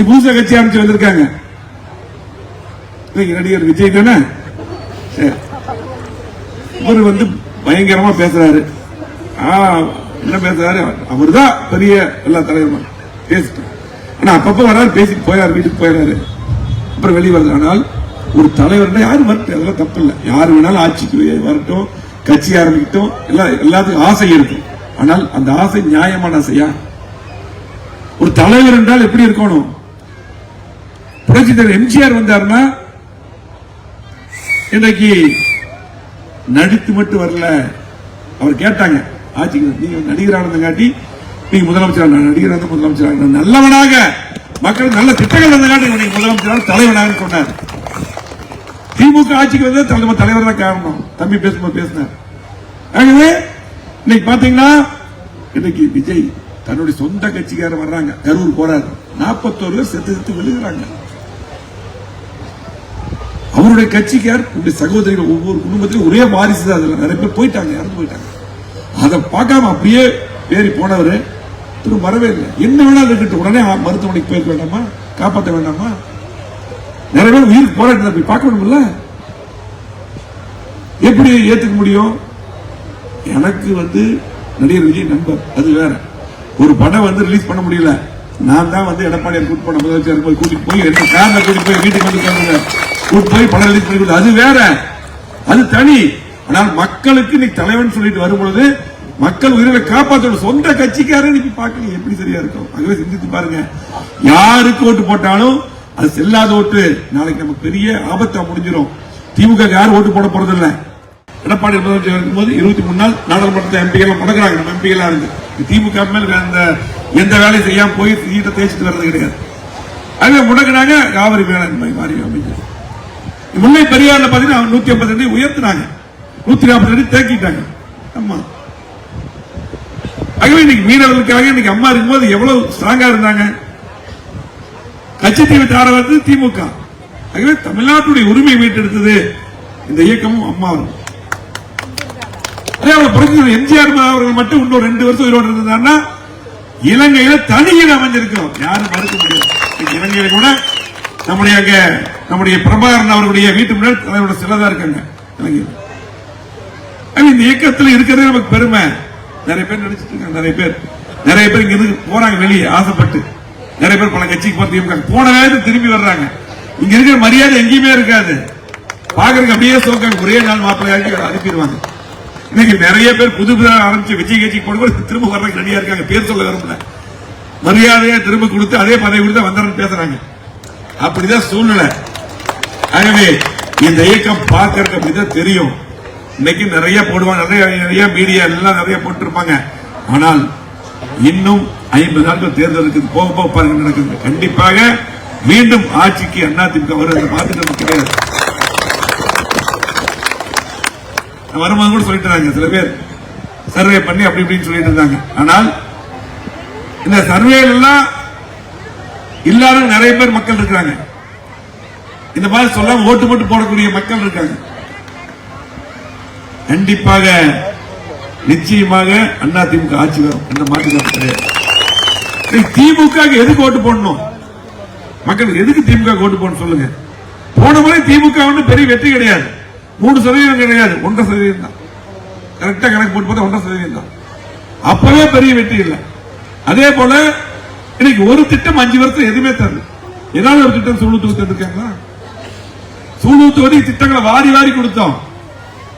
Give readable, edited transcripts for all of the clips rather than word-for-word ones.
புதுசா கட்சி ஆரம்பிச்சு வந்திருக்காங்க. நடிகர் விஜய் தானே. இவர் வந்து பயங்கரமா பேசுறாரு. என்ன பேசுறாரு? அவர் தான் பெரிய எல்லா தலைவரும் பேசிட்டு, ஆனா அப்பப்ப வராரு, பேசிட்டு போயாரு, வீட்டுக்கு போயிடாரு, அப்புறம் வெளியே வருது. ஆனால் ஒரு தலைவர் யாரும் வரட்டும், அதெல்லாம் தப்பு இல்லை. யாரு வேணாலும் ஆட்சிக்கு வரட்டும், கட்சி ஆரம்பிக்கட்டும், எல்லாத்துக்கும் ஆசை இருக்கு. ஆனால் அந்த ஆசை நியாயமான ஆசையா? ஒரு தலைவர் என்றால் எப்படி இருக்கணும்? புரட்சி தலைவர் எம்ஜிஆர் வந்தாருன்னா இன்னைக்கு நடித்து மட்டும் வரல. அவர் கேட்டாங்க, ஆட்சிக்கு நீங்க நடிகரானங்காட்டி நீங்க முதலமைச்சர், நடிகரான முதலமைச்சர், நல்லவனாக மக்களுக்கு நல்ல திட்டங்கள் வந்தங்காட்டி நீங்க முதலமைச்சர் தலைவனாக சொன்னார். திமுக ஆட்சிக்கு வந்து தலைவர் தான் காரணம். தம்பி பேசும்போது பேசினார். ஆகவே இன்னைக்கு பாத்தீங்கன்னா இன்னைக்கு விஜய் தன்னுடைய சொந்த கட்சிக்காரர் வர்றாங்க, கரூர் போறாரு, 41 பேர் செத்து விழுகிறாங்க. அவருடைய கட்சிக்கார் சகோதரிகள் ஒவ்வொரு குடும்பத்திலும் ஒரே வாரிசு தான். அதுல நிறைய பேர் போயிட்டாங்க, இறந்து போயிட்டாங்க. அதை பார்க்காம அப்படியே ஏறி போனவர் திரும்ப வரவே இல்லை. என்ன வேணாலும் இருக்கட்டும், உடனே மருத்துவமனைக்கு போயிருக்க வேண்டாமா? காப்பாற்ற வேண்டாமா? நிறைய பேர் உயிருக்கு போராட்டத்தை போய் பார்க்க வேண்டும்ல. எப்படி ஏத்துக்க முடியும்? எனக்கு வந்து நடிகர் விஜய் நண்பர், அது வேற. ஒரு படம் வந்து ரிலீஸ் பண்ண முடியல, நான் தான் வந்து எடப்பாடியார் கூட்டு போன முதலமைச்சர் போய் கூட்டிட்டு போய் என்ன காரணம் கூட்டிட்டு போய் வீட்டுக்கு வந்து கூட்டு போய் படம் ரிலீஸ் பண்ணி கொடுத்து, அது வேற, அது தனி. ஆனால் மக்களுக்கு நீ தலைவன் சொல்லிட்டு வரும்பொழுது மக்கள் உயிரை காப்பாற்ற சொந்த கட்சிக்காரன் இன்னைக்கு பார்க்கல, எப்படி சரியா இருக்கும்? ஆகவே சிந்தித்து பாருங்க. யாருக்கு ஓட்டு போட்டாலும் அது செல்லாத ஓட்டு. நாளைக்கு நமக்கு பெரிய ஆபத்தா முடிஞ்சிடும். திமுக யாரும் ஓட்டு போட போறதில்லை. எடப்பாடி முதலமைச்சர் இருக்கும்போது 23 நாள் நாடாளுமன்றத்தை எம்பிகள் முடக்கிறாங்க. நம்ம எம்பிகளா இருந்து திமுக மேல் எந்த வேலையும் செய்யாம போய் சீட்டை தேய்ச்சிட்டு வர்றது கிடையாது. ஆகவே முடக்கினாங்க. காவிரி மேலாண்மை மாறி அமைச்சர் முல்லை பெரியார்ல பாத்தீங்கன்னா 152 உயர்த்தினாங்க, 142 தேக்கிட்டாங்க. அம்மா ஆகவே இன்னைக்கு மீனவர்களுக்காக இன்னைக்கு அம்மா இருக்கும்போது எவ்வளவு ஸ்ட்ராங்கா இருந்தாங்க. கட்சித்தீவு தார வந்து திமுக. ஆகவே தமிழ்நாட்டுடைய உரிமை மீட்டெடுத்தது இந்த இயக்கமும் அம்மா. எம்ஜிஆர் அவர்கள் மட்டும் இன்னும் 2 வருஷம் உயிரோடு இருந்தாருன்னா இலங்கையில தனியில் அமைஞ்சிருக்கிறோம், யாரும் மறுக்க முடியாது. இலங்கையில கூட நம்முடைய பிரபாகரன் அவருடைய வீட்டு முன்னாடி தலைவரோட சிலதா இருக்காங்க இலங்கையில். இந்த இயக்கத்தில் இருக்கிறது நமக்கு பெருமை. நிறைய பேர் நினைச்சிட்டு இருக்காங்க, நிறைய பேர் இங்க இருந்து போறாங்க வெளியே ஆசைப்பட்டு. நிறைய பேர் பல கட்சிக்கு பார்த்து போன நேரத்தில் திரும்பி வர்றாங்க. இங்க இருக்கிற மரியாதை எங்கேயுமே இருக்காது. பாக்குறதுக்கு அப்படியே சோக்காங்க, ஒரே நாள் மாப்பிள்ளையாக்கி அனுப்பிடுவாங்க. இன்னைக்கு நிறைய பேர் புது ஆரம்பிச்சு விஜய் கட்சிக்கு போடும்போது திரும்ப வர்றதுக்கு ரெடியா இருக்காங்க. பேர் சொல்ல விரும்பல, மரியாதையா திரும்ப கொடுத்து அதே பதவி கொடுத்து வந்தாருன்னு பேசுறாங்க. அப்படிதான் சூழ்நிலை. ஆகவே இந்த இயக்கம் பார்க்கறதுக்கு அப்படிதான் தெரியும். இன்னைக்கு நிறைய போடுவாங்க, நிறைய மீடியா எல்லாம் நிறைய போட்டிருப்பாங்க. ஆனால் இன்னும் 50 நாட்கள் தேர்தல் இருக்குது, போக போக பாருங்க நடக்குது. கண்டிப்பாக மீண்டும் ஆட்சிக்கு அதிமுக வருவது மாற்றம் கிடையாது. வருமானம் கூட சொல்லிட்டு சில பேர் சர்வே பண்ணி அப்படி இப்படின்னு சொல்லிட்டு இருந்தாங்க. ஆனால் இந்த சர்வே எல்லாம் இல்லாத நிறைய பேர் மக்கள் இருக்காங்க. இந்த மாதிரி சொல்லாம ஓட்டு போட்டு போடக்கூடிய மக்கள் இருக்காங்க. கண்டிப்பாக நிச்சயமாக அதிமுக ஆட்சி வரும் என்ற மாற்று கிடையாது. திமுக எதுக்கு ஓட்டு போடணும்? மக்கள் எதுக்கு திமுக ஓட்டு போடணும் சொல்லுங்க. போன முறை திமுக பெரிய வெற்றி கிடையாது, 3% கிடையாது, 1% தான். கரெக்டா கணக்கு போட்டு பார்த்தா 1% தான். அப்பவே பெரிய வெற்றி இல்லை. அதே போல இன்னைக்கு ஒரு திட்டம் 5 வருஷம் எதுவுமே தரல. ஏதாவது ஒரு திட்டம் சூழ்நிலை இருக்காங்களா? சூழ்நிலை திட்டங்களை வாரி வாரி கொடுத்தோம்.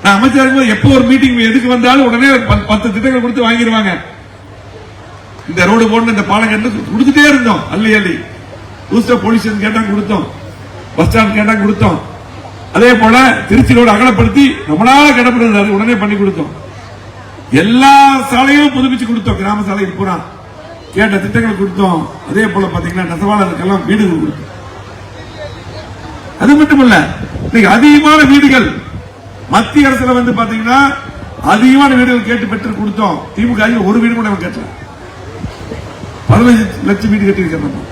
நான் அமைச்சர் இருக்கும்போது எப்போ ஒரு மீட்டிங் எதுக்கு வந்தாலும் உடனே 10 திட்டங்கள் கொடுத்து வாங்கிடுவாங்க. இந்த ரோடு போடணும், இந்த பாலம் கட்டு கொடுத்துட்டே இருந்தோம். அள்ளி போலீஸ் கேட்டா கொடுத்தோம், பஸ் ஸ்டாண்ட் கேட்டா கொடுத்தோம். அதே போல திருச்சி ரோடு அகலப்படுத்தி நம்மளால கடப்படுறது உடனே பண்ணி கொடுத்தோம். எல்லா சாலையும் புதுப்பிச்சு கொடுத்தோம். கிராம சாலை பூரா கேட்ட திட்டங்கள் கொடுத்தோம். அதே போல பாத்தீங்கன்னா நெசவாளர்களுக்கெல்லாம் வீடுகள் கொடுத்தோம். அது மட்டுமல்ல, இன்னைக்கு அதிகமான வீடுகள் மத்திய அரசுல வந்து பாத்தீங்கன்னா அதிகமான வீடுகள் கேட்டு பெற்று கொடுத்தோம். திமுக ஒரு வீடு கூட கேட்டல, 15 லட்சம் வீடு கட்டியிருக்கிறோம்.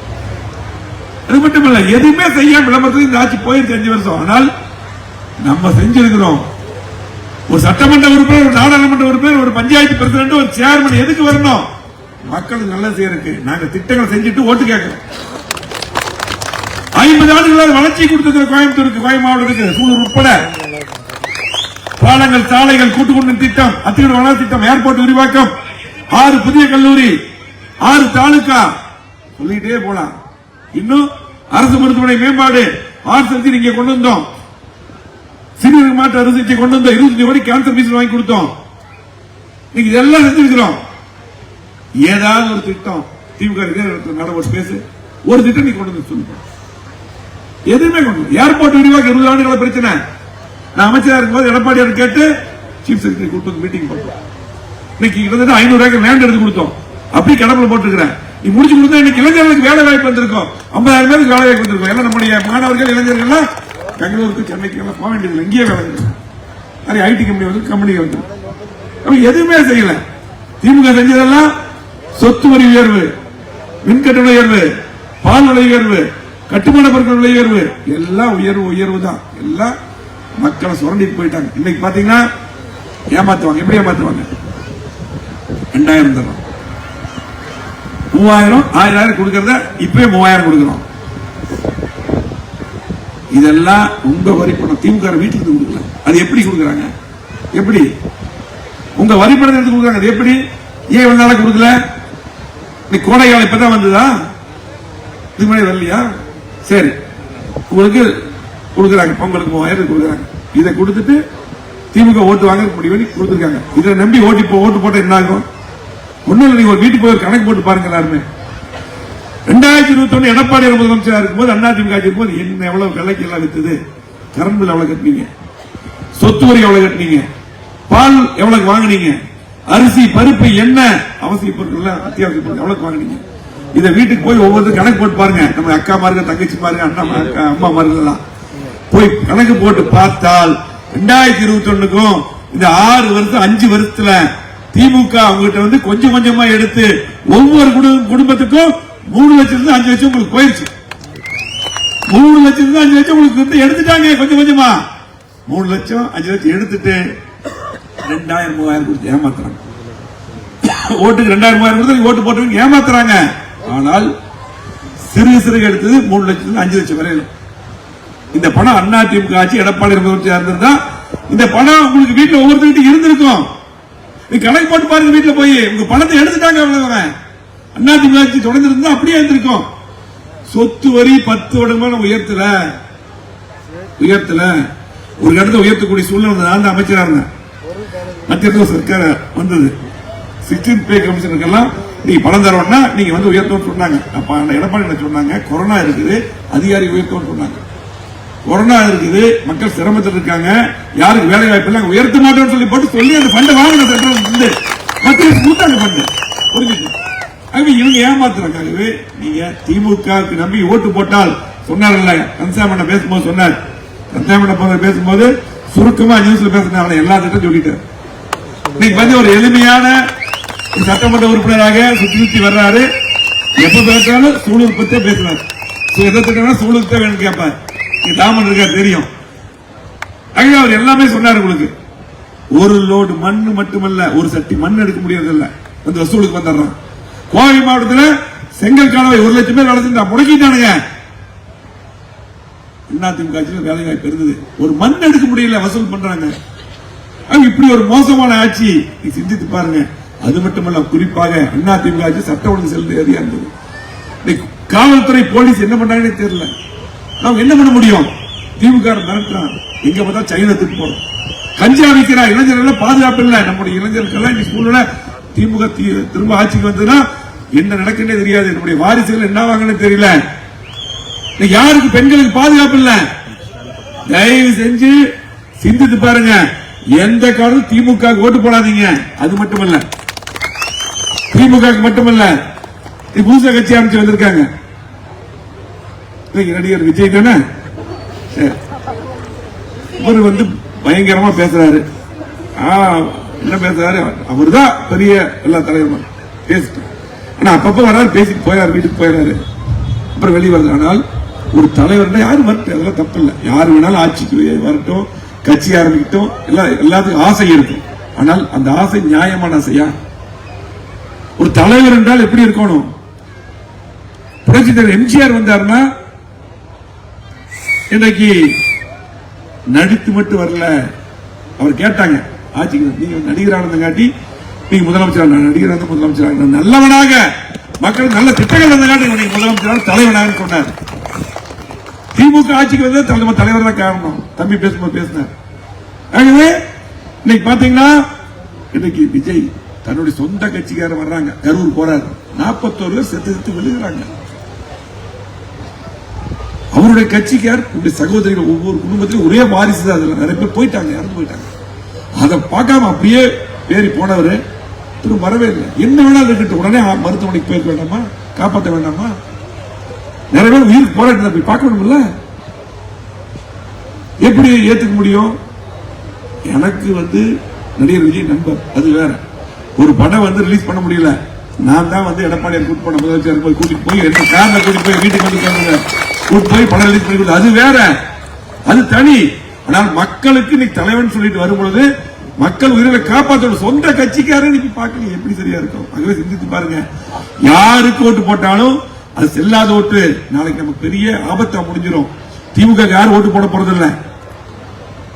அது மட்டுமல்ல, எதுவுமே செய்யாம விளம்பரத்துக்கு இந்த ஆட்சி போயிருக்கு 5 வருஷம். ஆனால் நம்ம செஞ்சிருக்கிறோம். ஒரு சட்டமன்ற உறுப்பினர், ஒரு நாடாளுமன்ற உறுப்பினர், ஒரு பஞ்சாயத்து பிரசிடண்ட், ஒரு சேர்மன் எதுக்கு வரணும்? மக்களுக்கு நல்லது செய்யறதுக்கு. நாங்க திட்டங்கள் செஞ்சுட்டு ஓட்டு கேட்கிறோம். 50 ஆண்டுகளாக வளர்ச்சி கொடுத்திருக்கிற கோயம்புத்தூருக்கு, கோயம் மாவட்டத்துக்கு, சூலூர் உட்பட பாலங்கள், சாலைகள், கூட்டுக்குடிநீர் திட்டம், அத்திகட வளர்ச்சி திட்டம், ஏர்போர்ட் விரிவாக்கம், 6 புதிய கல்லூரி, 6 தாலுகா, சொல்லிட்டே போலாம். இன்னும் அரசு மருத்துவமனை மேம்பாடு, ஆர்எஸ்எல்சி இங்க கொண்டு வந்தோம். சிறுநீரக மாற்று அறுவை சிகிச்சை கொண்டு வந்தோம். 25 கோடி கேன்சர் மிஷின் வாங்கி கொடுத்தோம். இன்னைக்கு இதெல்லாம் செஞ்சிருக்கிறோம். ஏதாவது ஒரு திட்டம் திமுக நடவடிக்கை பேசு, ஒரு திட்டம் நீ கொண்டு வந்து சொல்லுங்க. எதுவுமே கொண்டு ஏர்போர்ட் விரிவாக்க 20 ஆண்டுகள பிரச்சனை. நான் அமைச்சராக இருக்கும்போது எடப்பாடியார் கேட்டு சீஃப் செக்ரட்டரி கூப்பிட்டு மீட்டிங் போட்டோம். இன்னைக்கு கிட்டத்தட்ட 500 ஏக்கர் லேண்ட் எடுத்து கொடுத்தோம். அப்படி கடவுள் போட்டுருக்கிறேன். நீ முடிச்சு கொடுத்தா இன்னைக்கு இளைஞர்களுக்கு வேலை வாய்ப்பு வந்திருக்கும். 50,000 பேருக்கு வேலை வாய்ப்பு வந்திருக்கும். எல்லாம் நம்முடைய மாணவர்கள், இளைஞர்கள் பெங்களூருக்கு, சென்னைக்கு எல்லாம் போக வேண்டியது, இங்கேயே வேலை நிறைய ஐடி கம்பெனி வந்து கம்பெனி வந்து எதுவுமே செய்யல. திமுக செஞ்சதெல்லாம் சொத்து வரி உயர்வு, மின்கட்டண உயர்வு, பால் விலை உயர்வு, கட்டுமான பொருட்கள் விலை உயர்வு, எல்லாம் உயர்வு தான். எல்லாம் மக்களை சுரண்டிட்டு போயிட்டாங்க. இன்னைக்கு பாத்தீங்கன்னா ஏமாத்துவாங்க. எப்படி ஏமாத்துவாங்க? 2000 தரோம், 3000, 1000 கொடுக்கறத இப்பவே 3000 கொடுக்கிறோம். இதெல்லாம் உங்க வரி பணம். திமுக வீட்டுல இருந்து கொடுக்கல. அது எப்படி கொடுக்கறாங்க? எப்படி உங்க வரி பணத்தை எடுத்து கொடுக்கறாங்க? அது எப்படி? ஏன் இவ்வளவு நாளா கொடுக்கல? நீ கோடைகாலம் இப்பதான் வந்ததா? இது மாதிரி வரலையா? சரி, உங்களுக்கு கொடுக்கறாங்க. பொங்கலுக்கு 3000 கொடுக்கறாங்க. இதை கொடுத்துட்டு திமுக ஓட்டு வாங்க முடிவு பண்ணி கொடுத்துருக்காங்க. இதை நம்பி ஓட்டு போட்ட என்ன ஆகும்? ஒண்ணும் இல்லை. நீங்க ஒரு வீட்டுக்கு போய் கணக்கு போட்டு பாருங்க. எல்லாருமே 2021 எடப்பாடி முதலமைச்சராக இருக்கும்போது, அண்ணா திமுக இருக்கும்போது என்ன எவ்வளவு விலைக்கு எல்லாம் வித்தது? கரண்ட் பில் எவ்வளவு கட்டினீங்க? சொத்து வரி எவ்வளவு கட்டினீங்க? பால் எவ்வளவு வாங்கினீங்க? அரிசி, பருப்பு, எண்ணெய், அவசிய பொருட்கள், அத்தியாவசிய பொருட்கள் எவ்வளவு வாங்கினீங்க? இதை வீட்டுக்கு போய் ஒவ்வொருத்தரும் கணக்கு போட்டு பாருங்க. நம்ம அக்கா மாருங்க, தங்கச்சி மாருங்க, அம்மா மாருங்க போய் கணக்கு போட்டு பார்த்தால் 2021க்கும் இந்த 6 வருஷம் 5 வருஷத்துல திமுக அவங்ககிட்ட வந்து கொஞ்சம் கொஞ்சமா எடுத்து ஒவ்வொரு குடும்பத்துக்கும் 3 லட்சம் 5 லட்சம் உங்களுக்கு போயிருச்சு. 3 லட்சம் 5 லட்சம் உங்களுக்கு எடுத்துட்டாங்க. கொஞ்சம் கொஞ்சமா 3 லட்சம் 5 லட்சம் எடுத்துட்டு 2000 3000 கொடுத்து ஏமாத்துறாங்க. ஓட்டுக்கு 2000 3000 கொடுத்து ஓட்டு போட்டு ஏமாத்துறாங்க. ஆனால் சிறு எடுத்தது 3 லட்சம் 5 லட்சம் வரையில். இந்த பணம் அண்ணா திமுக ஆட்சி, எடப்பாடி இருந்திருந்தா இந்த பணம் உங்களுக்கு வீட்டுல ஒவ்வொருத்தருக்கிட்ட இருந்திருக்கும். நீ கணக்கு போட்டு பாருங்க. வீட்டுல போய் உங்க பணத்தை எடுத்துட்டாங்க. அண்ணா திமுக ஆட்சி தொடர்ந்து இருந்தா அப்படியே இருந்திருக்கும். சொத்து வரி 10 வருடமா உயர்த்தல. ஒரு இடத்துல உயர்த்தக்கூடிய சூழ்நிலை நான் அமைச்சரா இருந்தேன். மத்திய சர்க்கார் வந்தது 16th பே கமிஷனுக்கெல்லாம் நீங்க பணம் தரோம்னா நீங்க வந்து உயர்த்தோம்னு சொன்னாங்க. அப்ப எடப்பாடி என்ன சொன்னாங்க? கொரோனா இருக்குது, அதிகாரி உயர்த்தோம்னு சொன்னாங்க. கொரோனா இருக்குது, மக்கள் சிரமத்தில் இருக்காங்க, யாருக்கு வேலை வாய்ப்பு இல்லை, உயர்த்த மாட்டோம்னு சொல்லி அந்த ஃபண்டை வாங்கின மத்திய கூட்டாங்க ஃபண்டு. புரிஞ்சுட்டு இவங்க ஏமாத்துறாங்க. நீங்க திமுக நம்பி ஓட்டு போட்டால் சொன்னார்ல, கன்சாமண்ண பேசும்போது சொன்னார். கன்சாமண்ண பேசும்போது சுருக்கமா நியூஸ்ல பேசினாங்க. எல்லா திட்டம் சொல்லிட்டார். இன்னைக்கு வந்து ஒரு எளிமையான சட்டமன்ற உறுப்பினராக சுத்தி வர்றாரு. எப்ப பேசினாலும் சூழல் பத்தி பேசுறாரு. எதை திட்டம் சூழல் தான் வேணும் கேட்பார். ராமன் இருக்கா தெரியும். அவர் எல்லாமே சொன்னார். உங்களுக்கு ஒரு லோடு மண்ணு மட்டுமல்ல, ஒரு சட்டி மண் எடுக்க முடியறதில்ல. அந்த வசூலுக்கு வந்துடுறான். கோவை மாவட்டத்தில் செங்கல் காலவை 1 லட்சம் பேர் வளர்த்து முடக்கிட்டானுங்க. அதிமுக வேலை வாய்ப்பு இருந்தது. ஒரு மண் எடுக்க முடியல, வசூல் பண்றாங்க. இப்படி ஒரு மோசமான ஆட்சி நீ சிந்தித்து பாருங்க. அது மட்டுமல்ல, குறிப்பாக அதிமுக ஆட்சி சட்ட ஒழுங்கு செலுத்தியா இருந்தது. காவல்துறை, போலீஸ் என்ன பண்றாங்கன்னு தெரியல. நாம் என்ன பண்ண முடியும்? திமுக மிரட்டுறான். எங்க பார்த்தா சைனத்துக்கு போறோம். கஞ்சா விற்கிறா. இளைஞர்கள் பாதுகாப்பு இல்லை. நம்முடைய இளைஞர்கள் ஸ்கூல்ல திமுக திரும்ப ஆட்சிக்கு வந்ததுன்னா என்ன நடக்குன்னே தெரியாது. நம்முடைய வாரிசுகள் என்ன வாங்கன்னு தெரியல. யாருக்கு பெண்களுக்கு பாதுகாப்பு இல்ல. தயவு செஞ்சு சிந்தித்து பாருங்க. எந்த காலம் திமுக ஓட்டு போடாதீங்க. அது மட்டுமல்ல, திமுக மட்டுமல்ல, புதுசா கட்சி ஆரம்பிச்சு வந்திருக்காங்க. நடிகர் விஜய் தானே, இவர் வந்து பயங்கரமா பேசுறாரு. என்ன பேசுறாரு? அவரு தான் பெரிய எல்லா தலைவரும் பேசிட்டு, ஆனா அப்பப்ப வராரு, பேசிட்டு போயாரு, வீட்டுக்கு போயிடாரு, அப்புறம் வெளியே வருது. ஆனால் ஒரு தலைவர் யாரும் வரட்டும், அதெல்லாம் தப்பு இல்லை. யாரு வேணாலும் ஆட்சிக்கு வரட்டும், கட்சி ஆரம்பிக்கட்டும், எல்லாத்துக்கும் ஆசை இருக்கும். ஆனால் அந்த ஆசை நியாயமான ஆசையா? ஒரு தலைவர் என்றால் எப்படி இருக்கணும்? புரட்சி தலைவர் எம்ஜிஆர் வந்தாருன்னா இன்றைக்கு நடித்து மட்டும் வரல. அவர் கேட்டாங்க, ஆட்சிக்கு நீங்க நடிகரானங்காட்டி நீங்க முதலமைச்சர், நடிகரான முதலமைச்சர் நல்லவனாக மக்களுக்கு நல்ல திட்டங்கள் வந்தங்காட்டி நீங்க முதலமைச்சரான தலைவனாக சொன்னார். திமுக ஆட்சிக்கு வந்து தலைவர் தான் காரணம். தம்பி பேசும்போது பேசினார். ஆகவே இன்னைக்கு பாத்தீங்கன்னா இன்னைக்கு விஜய் தன்னுடைய சொந்த கட்சிக்காரர் வர்றாங்க, கரூர் போறாரு, 41 பேர் செத்து விழுகிறாங்க. அவருடைய கட்சிக்கார் சகோதரிகள் ஒவ்வொரு குடும்பத்திலும் ஒரே வாரிசு தான். அதுல நிறைய பேர் போயிட்டாங்க, இறந்து போயிட்டாங்க. அதை பார்க்காம அப்படியே ஏறி போனவரு திரும்ப வரவே இல்லை. என்ன வேணாலும் இருக்கட்டும், உடனே மருத்துவமனைக்கு போயிருக்க வேண்டாமா, காப்பாற்ற வேண்டாமா? நிறைய பேர் உயிருக்கு போராட்டம் போய் பார்க்கணும்ல. எப்படி ஏத்துக்க முடியும்? எனக்கு வந்து நடிகர் விஜய் நண்பர், அது வேற. ஒரு படம் வந்து ரிலீஸ் பண்ண முடியல, நான் தான் வந்து எடப்பாடியார் கூட்டு போன முதலமைச்சர் போய் கூட்டிட்டு போய் ரெண்டு கார்ல கூட்டிட்டு போய் வீட்டுக்கு வந்து கூட்டு போய் படம் ரிலீஸ் பண்ணி, அது வேற, அது தனி. ஆனால் மக்களுக்கு இன்னைக்கு தலைவன் சொல்லிட்டு வரும்பொழுது மக்கள் உயிரை காப்பாற்ற சொந்த கட்சிக்காரன் இன்னைக்கு பார்க்கணும், எப்படி சரியா இருக்கும்? ஆகவே சிந்தித்து பாருங்க. யாருக்கு ஓட்டு போட்டாலும் அது செல்லாத ஓட்டு நாளைக்கு நமக்கு பெரிய ஆபத்தா முடிஞ்சிடும். திமுக யாரும் ஓட்டு போட போறதில்லை.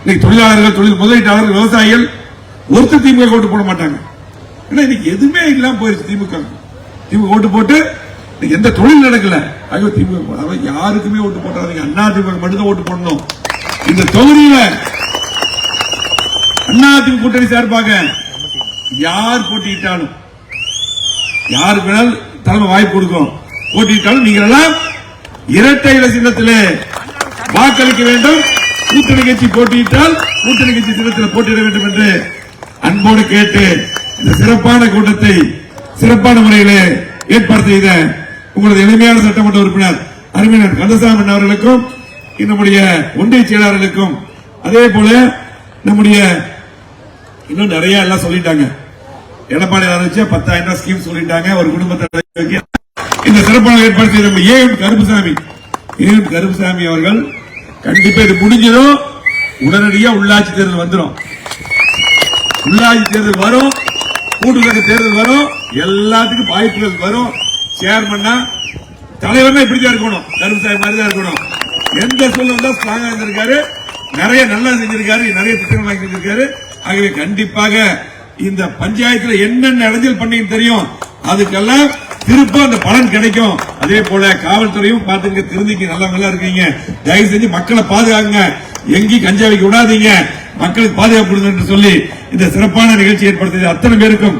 இன்னைக்கு தொழிலாளர்கள், தொழில் முதலீட்டாளர்கள், விவசாயிகள் ஒருத்தர் திமுக ஓட்டு போட மாட்டாங்க. ஏன்னா இன்னைக்கு எதுவுமே இல்லாம போயிருச்சு. திமுக ஓட்டு போட்டு எந்த தொழில் நடக்கல. ஆகவே திமுக யாருக்குமே ஓட்டு போட்டாதீங்க. அண்ணா திமுக மட்டும்தான் ஓட்டு போடணும். இந்த தொகுதியில அண்ணா திமுக கூட்டணி சார்பாக யார் போட்டியிட்டாலும், யாருக்கு வேணாலும் தலைமை வாய்ப்பு கொடுக்கும். போட்டியிட்டாலும் நீங்கள் எல்லாம் இரட்டை இலை சின்னத்திலே வாக்களிக்க வேண்டும். கூட்டணி கட்சி போட்டியிட்டால் கூட்டணி கட்சி சின்னத்தில் போட்டியிட வேண்டும் என்று அன்போடு கேட்டு இந்த சிறப்பான கூட்டத்தை சிறப்பான முறையிலே ஏற்பாடு செய்த உங்களது எளிமையான சட்டமன்ற உறுப்பினர் அருமையினர் கந்தசாமி அவர்களுக்கும், நம்முடைய ஒன்றிய செயலாளர்களுக்கும், அதே போல நம்முடைய இன்னும் நிறைய எல்லாம் சொல்லிட்டாங்க. எடப்பாடி ஆரம்பிச்சு 10,000 ஸ்கீம் சொல்லிட்டாங்க. ஒரு குடும்பத்தை இந்த சிறப்பான ஏற்பாடு செய்த ஏஎம் கருப்புசாமி அவர்கள் கண்டிப்பா இது முடிஞ்சதும் உடனடியாக உள்ளாட்சி தேர்தல் வந்துடும். உள்ளாட்சி தேர்தல் வரும், கூட்டுறவு தேர்தல் வரும், எல்லாத்துக்கும் வாய்ப்புகள் வரும். சேர்மன்னா தலைவர்னா இப்படிதான் இருக்கணும், கருப்புசாமி மாதிரி தான் இருக்கணும். எந்த சொல்ல வந்தா ஸ்ட்ராங்கா இருந்திருக்காரு, நிறைய நல்லா செஞ்சிருக்காரு, நிறைய திட்டங்கள் செஞ்சிருக்காரு. ஆகவே கண்டிப்பாக இந்த பஞ்சாயத்துல என்னென்ன இடைஞ்சல் பண்ணி தெரியும், அதுக்கெல்லாம் திருப்ப அந்த பலன் கிடைக்கும். அதே போல காவல்துறையும் பாத்துங்க, திருந்திக்கு நல்லவங்களா இருக்கீங்க, தயவு செஞ்சு மக்களை பாதுகாங்க, எங்கேயும் கஞ்சா வைக்க விடாதீங்க, மக்களுக்கு பாதுகாப்பு கொடுங்க என்று சொல்லி இந்த சிறப்பான நிகழ்ச்சி ஏற்படுத்தியது அத்தனை பேருக்கும்